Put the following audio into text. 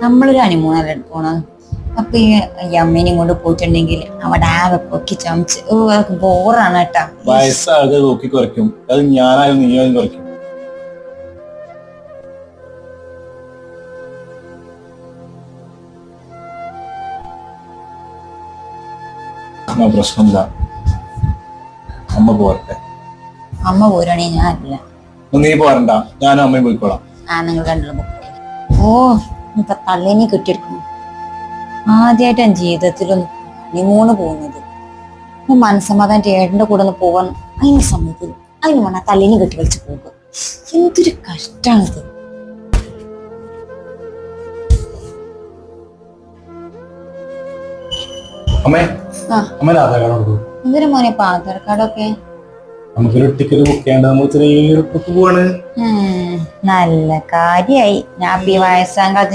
നമ്മളൊരു ഹണിമൂണല്ലേ പോണത്. അപ്പൊ ഈ അമ്മേനെയും കൊണ്ട് പോയിട്ടുണ്ടെങ്കിൽ അവിടെ ആകെ പൊക്കി ചമച്ച് അതൊക്കെ ബോറാണ് കേട്ടാ. വയസ്സാകെ നോക്കി കുറയ്ക്കും. അത് ഞാനായാലും നീയാലും കുറയ്ക്കും. പ്രശ്നമില്ല, അമ്മ പോരട്ടെ. അമ്മ പോരാണെങ്കിൽ ഞാനില്ല. നീ പോരണ്ട, ഞാനും അമ്മയും പോയിക്കോളാം. നിങ്ങൾ കണ്ടുള്ള ഓ ഇപ്പൊ തള്ളിനി കെട്ടിയെടുക്കുന്നു. ആദ്യമായിട്ടാണ് ജീവിതത്തിലൊന്ന് ഹണിമൂണ് പോകുന്നത്. അപ്പൊ മനസ്സമാധാനം ഏട്ടന്റെ കൂടെ ഒന്ന് പോകാൻ അതിന് സമ്മതിക്കില്ല. അതിന് വേണം തള്ളിനി കെട്ടി കളിച്ച് പോകുക. എന്തൊരു കഷ്ടാണിത്. എന്തിനു മോനെ ഇപ്പൊ ആധാർ കാർഡൊക്കെ? നമുക്കൊരു ടിക്കറ്റ് ബുക്ക് ചെയ്യേണ്ട, നമ്മൾ ചെറിയൊരു ട്രിപ്പ് പോവാണ്. നല്ല കാര്യായി. ഞാൻ ഈ വയസ്സാം കാലത്ത്